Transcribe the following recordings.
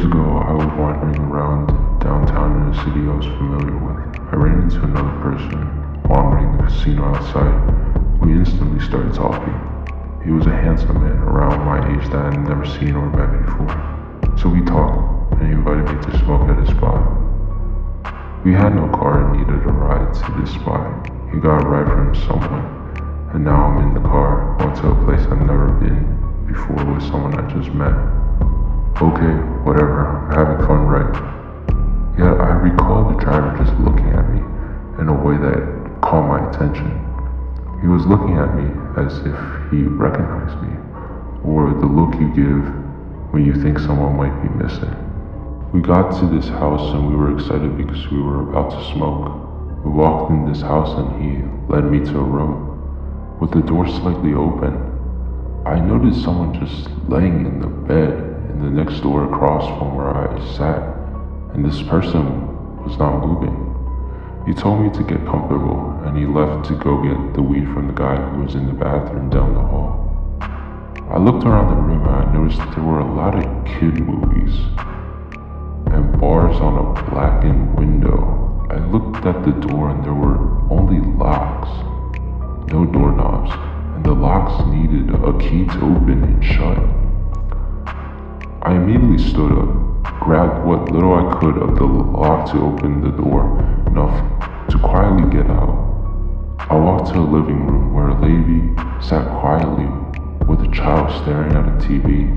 years ago, I was wandering around downtown in a city I was familiar with. I ran into another person wandering the casino outside. We instantly started talking. He was a handsome man around my age that I had never seen or met before. So we talked, and he invited me to smoke at his spot. We had no car and needed a ride to this spot. He got a ride from someone, and now I'm in the car, going to a place I've never been before with someone I just met. Okay, whatever, I'm having fun, right? Yet I recall the driver just looking at me in a way that caught my attention. He was looking at me as if he recognized me, or the look you give when you think someone might be missing. We got to this house and we were excited because we were about to smoke. We walked in this house and he led me to a room. With the door slightly open, I noticed someone just laying in the bed in the next door across from where I sat, and this person was not moving. He told me to get comfortable, and he left to go get the weed from the guy who was in the bathroom down the hall. I looked around the room and I noticed that there were a lot of kid movies and bars on a blackened window. I looked at the door and there were only locks, no doorknobs, and the locks needed a key to open and shut. I immediately stood up, grabbed what little I could of the lock to open the door, enough to quietly get out. I walked to a living room where a lady sat quietly with a child staring at a TV.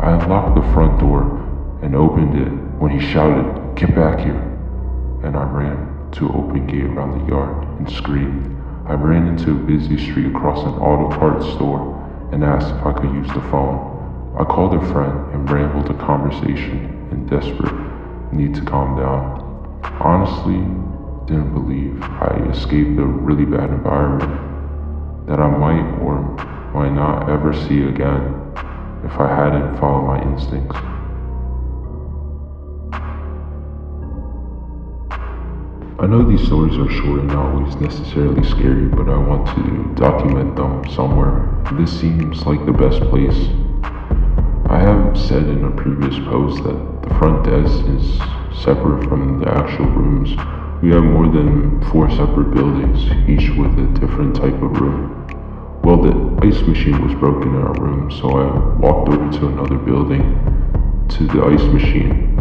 I unlocked the front door and opened it when he shouted, "Get back here!" And I ran to an open gate around the yard and screamed. I ran into a busy street across an auto parts store and asked if I could use the phone. I called a friend and rambled a conversation in desperate need to calm down. Honestly, didn't believe I escaped a really bad environment that I might or might not ever see again if I hadn't followed my instincts. I know these stories are short and not always necessarily scary, but I want to document them somewhere. This seems like the best place. I have said in a previous post that the front desk is separate from the actual rooms. We have more than 4 separate buildings, each with a different type of room. Well, the ice machine was broken in our room, so I walked over to another building to the ice machine.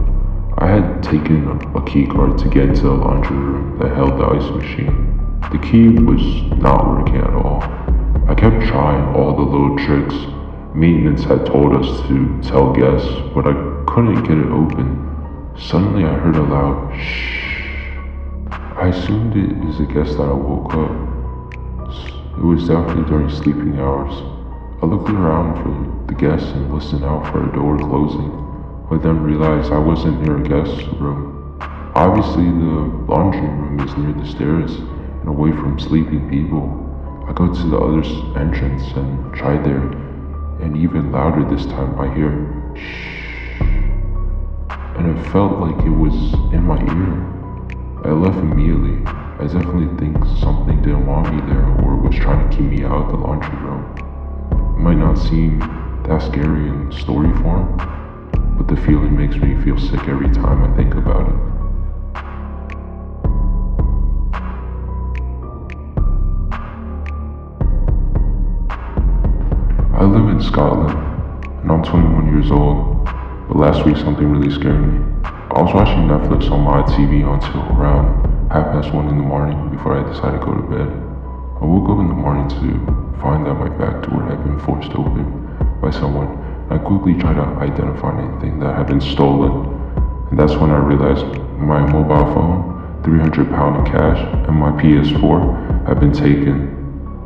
I had taken a key card to get into the laundry room that held the ice machine. The key was not working at all. I kept trying all the little tricks maintenance had told us to tell guests, but I couldn't get it open. Suddenly I heard a loud shh. I assumed it is a guest that I woke up. It was definitely during sleeping hours. I looked around for the guests and listened out for a door closing, but then realized I wasn't near a guest room. Obviously the laundry room is near the stairs and away from sleeping people. I go to the other entrance and try there, and even louder this time I hear shh, and it felt like it was in my ear. I left immediately. I definitely think something didn't want me there or was trying to keep me out of the laundry room. It might not seem that scary in story form, but the feeling makes me feel sick every time I think about it. I live in Scotland, and I'm 21 years old, but last week something really scared me. I was watching Netflix on my TV until around 1:30 in the morning before I decided to go to bed. I woke up in the morning to find that my back door had been forced open by someone. I quickly tried to identify anything that had been stolen, and that's when I realized my mobile phone, £300 in cash, and my PS4 had been taken.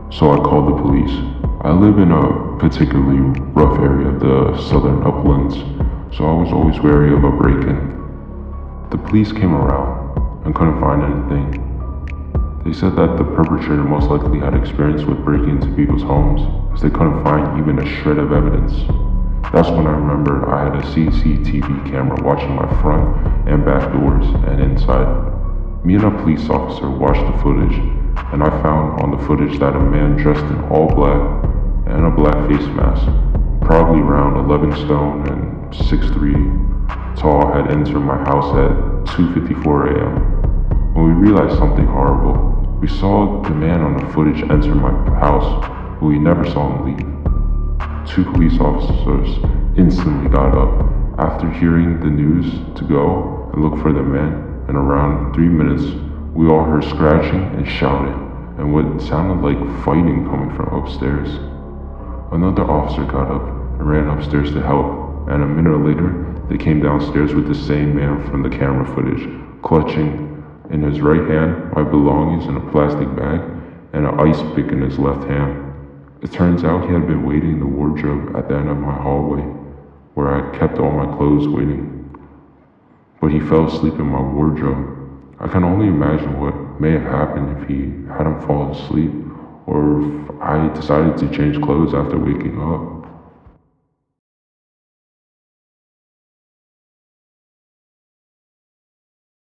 So I called the police. I live in a particularly rough area of the southern uplands, so I was always wary of a break-in. The police came around and couldn't find anything. They said that the perpetrator most likely had experience with breaking into people's homes, as they couldn't find even a shred of evidence. That's when I remembered I had a CCTV camera watching my front and back doors and inside. Me and a police officer watched the footage, and I found on the footage that a man dressed in all black and a black face mask, probably around 11 stone and 6'3", tall had entered my house at 2:54 a.m. When we realized something horrible, we saw the man on the footage enter my house, but we never saw him leave. Two police officers instantly got up after hearing the news to go and look for the man, and around 3 minutes, we all heard scratching and shouting, and what sounded like fighting coming from upstairs. Another officer got up and ran upstairs to help, and a minute later, they came downstairs with the same man from the camera footage, clutching in his right hand my belongings in a plastic bag and an ice pick in his left hand. It turns out he had been waiting in the wardrobe at the end of my hallway, where I kept all my clothes waiting. But he fell asleep in my wardrobe. I can only imagine what may have happened if he hadn't fallen asleep, or if I decided to change clothes after waking up.